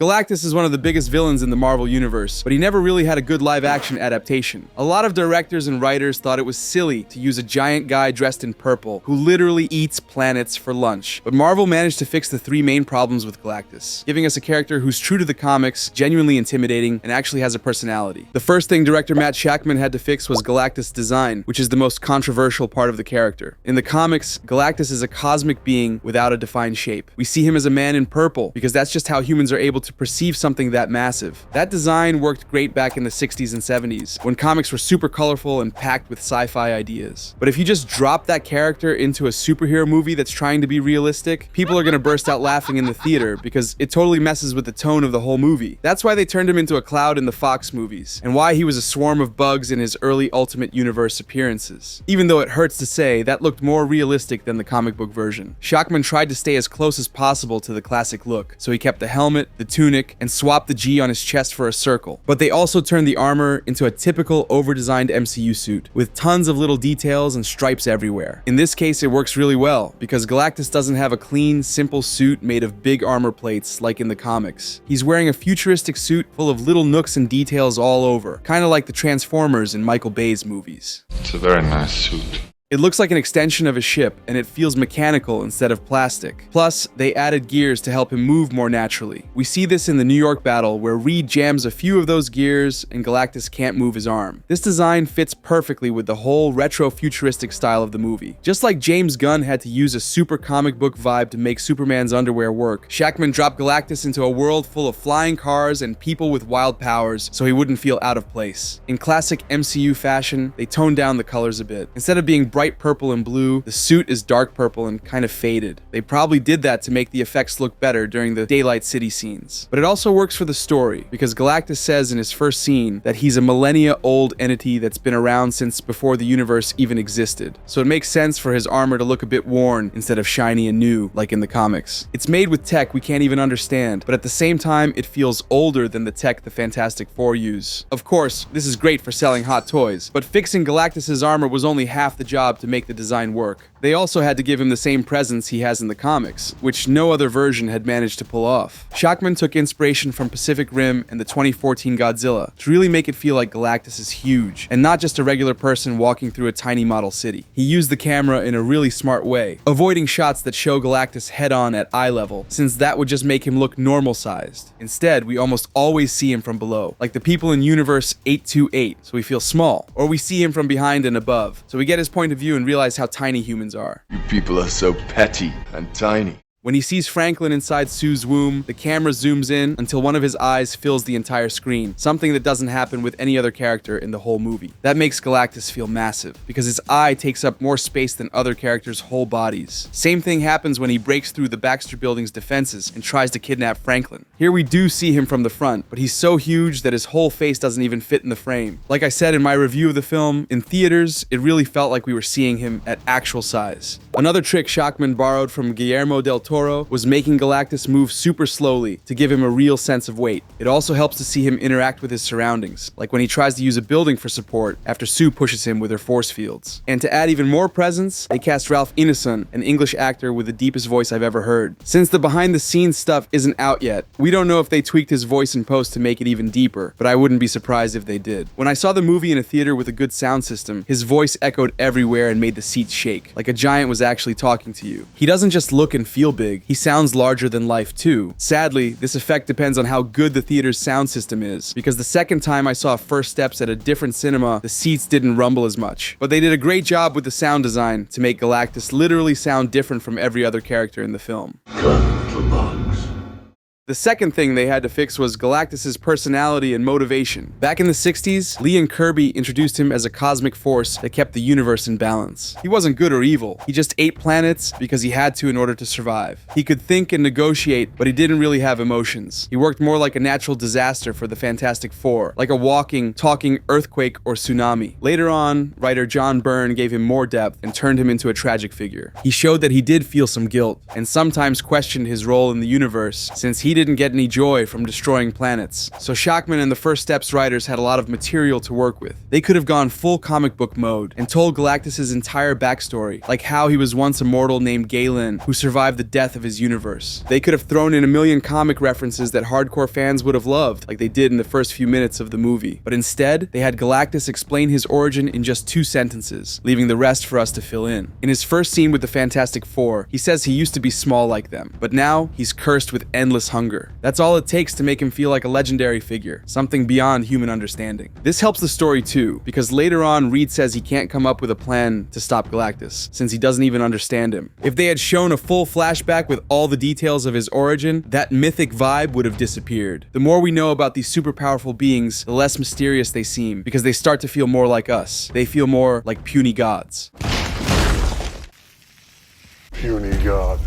Galactus is one of the biggest villains in the Marvel Universe, but he never really had a good live-action adaptation. A lot of directors and writers thought it was silly to use a giant guy dressed in purple, who literally eats planets for lunch. But Marvel managed to fix the three main problems with Galactus, giving us a character who's true to the comics, genuinely intimidating, and actually has a personality. The first thing director Matt Shakman had to fix was Galactus' design, which is the most controversial part of the character. In the comics, Galactus is a cosmic being without a defined shape. We see him as a man in purple, because that's just how humans are able to perceive something that massive. That design worked great back in the 60s and 70s, when comics were super colorful and packed with sci-fi ideas. But if you just drop that character into a superhero movie that's trying to be realistic, people are gonna burst out laughing in the theater because it totally messes with the tone of the whole movie. That's why they turned him into a cloud in the Fox movies, and why he was a swarm of bugs in his early Ultimate Universe appearances. Even though it hurts to say, that looked more realistic than the comic book version. Shakman tried to stay as close as possible to the classic look, so he kept the helmet, the tunic, and swapped the G on his chest for a circle. But they also turned the armor into a typical over-designed MCU suit, with tons of little details and stripes everywhere. In this case, it works really well, because Galactus doesn't have a clean, simple suit made of big armor plates like in the comics. He's wearing a futuristic suit full of little nooks and details all over, kind of like the Transformers in Michael Bay's movies. It's a very nice suit. It looks like an extension of his ship, and it feels mechanical instead of plastic. Plus, they added gears to help him move more naturally. We see this in the New York battle, where Reed jams a few of those gears, and Galactus can't move his arm. This design fits perfectly with the whole retro-futuristic style of the movie. Just like James Gunn had to use a super comic book vibe to make Superman's underwear work, Shakman dropped Galactus into a world full of flying cars and people with wild powers, so he wouldn't feel out of place. In classic MCU fashion, they toned down the colors a bit. Instead of being bright purple and blue, the suit is dark purple and kind of faded. They probably did that to make the effects look better during the Daylight City scenes. But it also works for the story, because Galactus says in his first scene that he's a millennia-old entity that's been around since before the universe even existed. So it makes sense for his armor to look a bit worn instead of shiny and new, like in the comics. It's made with tech we can't even understand, but at the same time, it feels older than the tech the Fantastic Four use. Of course, this is great for selling hot toys, but fixing Galactus' armor was only half the job to make the design work. They also had to give him the same presence he has in the comics, which no other version had managed to pull off. Shakman took inspiration from Pacific Rim and the 2014 Godzilla to really make it feel like Galactus is huge, and not just a regular person walking through a tiny model city. He used the camera in a really smart way, avoiding shots that show Galactus head-on at eye level, since that would just make him look normal-sized. Instead, we almost always see him from below, like the people in Universe 828, so we feel small, or we see him from behind and above, so we get his point of view and realize how tiny humans are. You people are so petty and tiny. When he sees Franklin inside Sue's womb, the camera zooms in until one of his eyes fills the entire screen, something that doesn't happen with any other character in the whole movie. That makes Galactus feel massive, because his eye takes up more space than other characters' whole bodies. Same thing happens when he breaks through the Baxter Building's defenses and tries to kidnap Franklin. Here we do see him from the front, but he's so huge that his whole face doesn't even fit in the frame. Like I said in my review of the film, in theaters, it really felt like we were seeing him at actual size. Another trick Shakman borrowed from Guillermo del Toro was making Galactus move super slowly to give him a real sense of weight. It also helps to see him interact with his surroundings, like when he tries to use a building for support after Sue pushes him with her force fields. And to add even more presence, they cast Ralph Ineson, an English actor with the deepest voice I've ever heard. Since the behind-the-scenes stuff isn't out yet, we don't know if they tweaked his voice in post to make it even deeper, but I wouldn't be surprised if they did. When I saw the movie in a theater with a good sound system, his voice echoed everywhere and made the seats shake, like a giant was actually talking to you. He doesn't just look and feel big, he sounds larger than life too. Sadly, this effect depends on how good the theater's sound system is, because the second time I saw First Steps at a different cinema, the seats didn't rumble as much. But they did a great job with the sound design to make Galactus literally sound different from every other character in the film. The second thing they had to fix was Galactus' personality and motivation. Back in the 60s, Lee and Kirby introduced him as a cosmic force that kept the universe in balance. He wasn't good or evil. He just ate planets because he had to in order to survive. He could think and negotiate, but he didn't really have emotions. He worked more like a natural disaster for the Fantastic Four, like a walking, talking earthquake or tsunami. Later on, writer John Byrne gave him more depth and turned him into a tragic figure. He showed that he did feel some guilt, and sometimes questioned his role in the universe, since he didn't get any joy from destroying planets. So Shakman and the First Steps writers had a lot of material to work with. They could have gone full comic book mode and told Galactus' entire backstory, like how he was once a mortal named Galen who survived the death of his universe. They could have thrown in a million comic references that hardcore fans would have loved, like they did in the first few minutes of the movie. But instead, they had Galactus explain his origin in just 2 sentences, leaving the rest for us to fill in. In his first scene with the Fantastic Four, he says he used to be small like them, but now he's cursed with endless hunger. That's all it takes to make him feel like a legendary figure, something beyond human understanding. This helps the story too, because later on Reed says he can't come up with a plan to stop Galactus, since he doesn't even understand him. If they had shown a full flashback with all the details of his origin, that mythic vibe would have disappeared. The more we know about these super powerful beings, the less mysterious they seem, because they start to feel more like us. They feel more like puny gods. Puny god.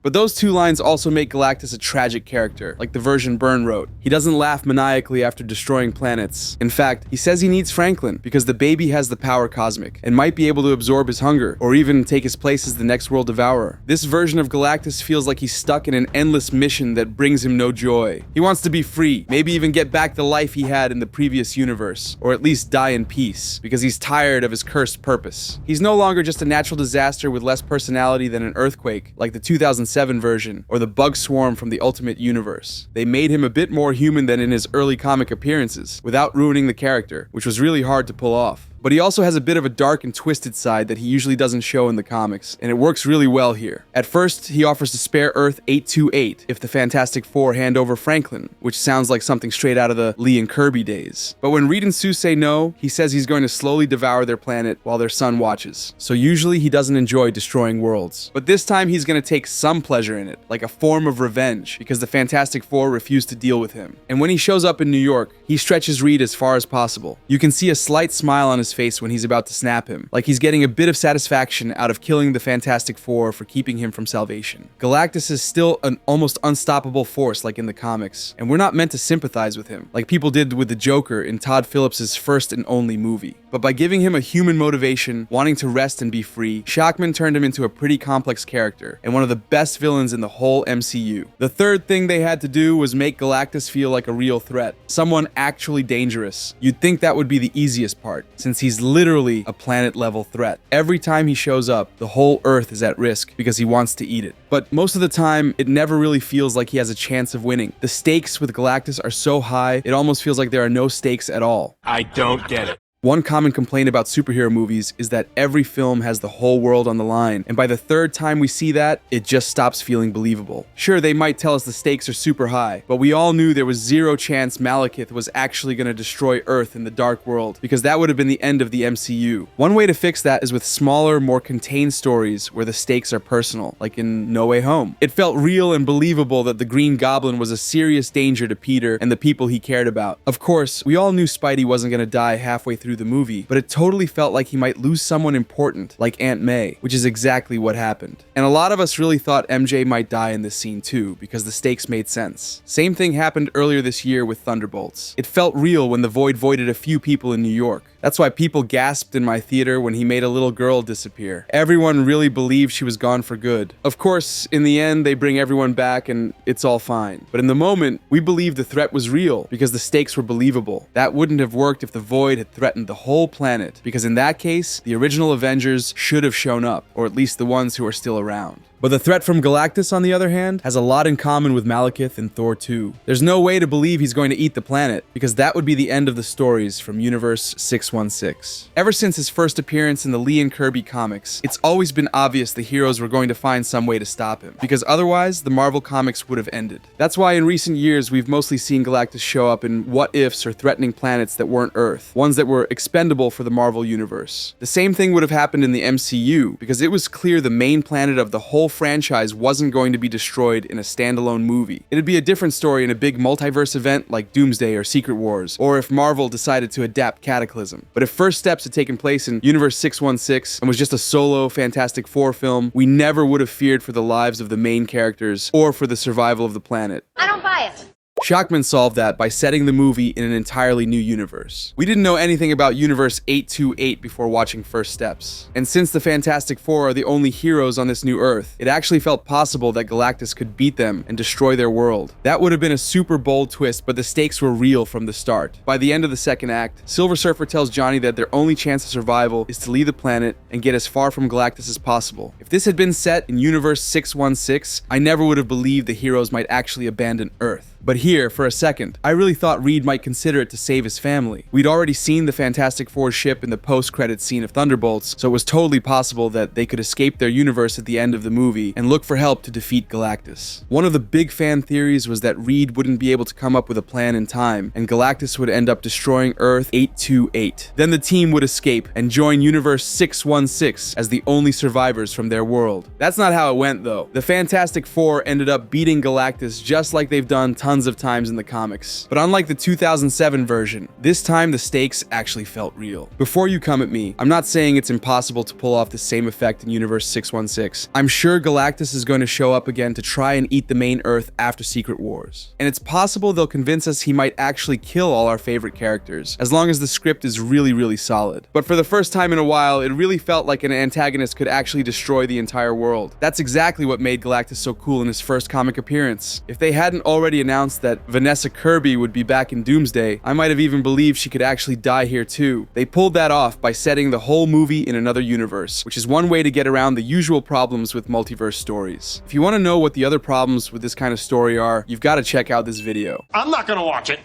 But those 2 lines also make Galactus a tragic character, like the version Byrne wrote. He doesn't laugh maniacally after destroying planets. In fact, he says he needs Franklin because the baby has the power cosmic and might be able to absorb his hunger or even take his place as the next world devourer. This version of Galactus feels like he's stuck in an endless mission that brings him no joy. He wants to be free, maybe even get back the life he had in the previous universe, or at least die in peace, because he's tired of his cursed purpose. He's no longer just a natural disaster with less personality than an earthquake, like the 2007 version, or the bug swarm from the Ultimate Universe. They made him a bit more human than in his early comic appearances, without ruining the character, which was really hard to pull off. But he also has a bit of a dark and twisted side that he usually doesn't show in the comics, and it works really well here. At first, he offers to spare Earth 828 if the Fantastic Four hand over Franklin, which sounds like something straight out of the Lee and Kirby days. But when Reed and Sue say no, he says he's going to slowly devour their planet while their son watches. So usually he doesn't enjoy destroying worlds. But this time he's going to take some pleasure in it, like a form of revenge, because the Fantastic Four refuse to deal with him. And when he shows up in New York, he stretches Reed as far as possible. You can see a slight smile on his face when he's about to snap him, like he's getting a bit of satisfaction out of killing the Fantastic Four for keeping him from salvation. Galactus is still an almost unstoppable force like in the comics, and we're not meant to sympathize with him, like people did with the Joker in Todd Phillips' first and only movie. But by giving him a human motivation, wanting to rest and be free, Shakman turned him into a pretty complex character, and one of the best villains in the whole MCU. The third thing they had to do was make Galactus feel like a real threat, someone actually dangerous. You'd think that would be the easiest part, since he's literally a planet-level threat. Every time he shows up, the whole Earth is at risk because he wants to eat it. But most of the time, it never really feels like he has a chance of winning. The stakes with Galactus are so high, it almost feels like there are no stakes at all. I don't get it. One common complaint about superhero movies is that every film has the whole world on the line, and by the third time we see that, it just stops feeling believable. Sure, they might tell us the stakes are super high, but we all knew there was zero chance Malekith was actually going to destroy Earth in the Dark World, because that would have been the end of the MCU. One way to fix that is with smaller, more contained stories where the stakes are personal, like in No Way Home. It felt real and believable that the Green Goblin was a serious danger to Peter and the people he cared about. Of course, we all knew Spidey wasn't going to die halfway through the movie, but it totally felt like he might lose someone important, like Aunt May, which is exactly what happened. And a lot of us really thought MJ might die in this scene too, because the stakes made sense. Same thing happened earlier this year with Thunderbolts. It felt real when the Void voided a few people in New York. That's why people gasped in my theater when he made a little girl disappear. Everyone really believed she was gone for good. Of course, in the end, they bring everyone back and it's all fine. But in the moment, we believed the threat was real because the stakes were believable. That wouldn't have worked if the Void had threatened the whole planet, because in that case, the original Avengers should have shown up, or at least the ones who are still around. But the threat from Galactus, on the other hand, has a lot in common with Malekith in Thor 2. There's no way to believe he's going to eat the planet, because that would be the end of the stories from Universe 616. Ever since his first appearance in the Lee and Kirby comics, it's always been obvious the heroes were going to find some way to stop him, because otherwise, the Marvel comics would have ended. That's why in recent years, we've mostly seen Galactus show up in what-ifs or threatening planets that weren't Earth, ones that were expendable for the Marvel universe. The same thing would have happened in the MCU, because it was clear the main planet of the whole franchise wasn't going to be destroyed in a standalone movie. It'd be a different story in a big multiverse event like Doomsday or Secret Wars, or if Marvel decided to adapt Cataclysm. But if First Steps had taken place in Universe 616 and was just a solo Fantastic Four film, we never would have feared for the lives of the main characters or for the survival of the planet. I don't buy it. Shakman solved that by setting the movie in an entirely new universe. We didn't know anything about Universe 828 before watching First Steps. And since the Fantastic Four are the only heroes on this new Earth, it actually felt possible that Galactus could beat them and destroy their world. That would have been a super bold twist, but the stakes were real from the start. By the end of the second act, Silver Surfer tells Johnny that their only chance of survival is to leave the planet and get as far from Galactus as possible. If this had been set in Universe 616, I never would have believed the heroes might actually abandon Earth. But here, for a second, I really thought Reed might consider it to save his family. We'd already seen the Fantastic Four ship in the post-credits scene of Thunderbolts, so it was totally possible that they could escape their universe at the end of the movie and look for help to defeat Galactus. One of the big fan theories was that Reed wouldn't be able to come up with a plan in time, and Galactus would end up destroying Earth 828. Then the team would escape and join Universe 616 as the only survivors from their world. That's not how it went, though. The Fantastic Four ended up beating Galactus just like they've done tons of times in the comics. But unlike the 2007 version, this time the stakes actually felt real. Before you come at me, I'm not saying it's impossible to pull off the same effect in Universe 616. I'm sure Galactus is going to show up again to try and eat the main Earth after Secret Wars. And it's possible they'll convince us he might actually kill all our favorite characters, as long as the script is really solid. But for the first time in a while, it really felt like an antagonist could actually destroy the entire world. That's exactly what made Galactus so cool in his first comic appearance. If they hadn't already announced that Vanessa Kirby would be back in Doomsday, I might have even believed she could actually die here too. They pulled that off by setting the whole movie in another universe, which is one way to get around the usual problems with multiverse stories. If you want to know what the other problems with this kind of story are, you've got to check out this video. I'm not gonna watch it.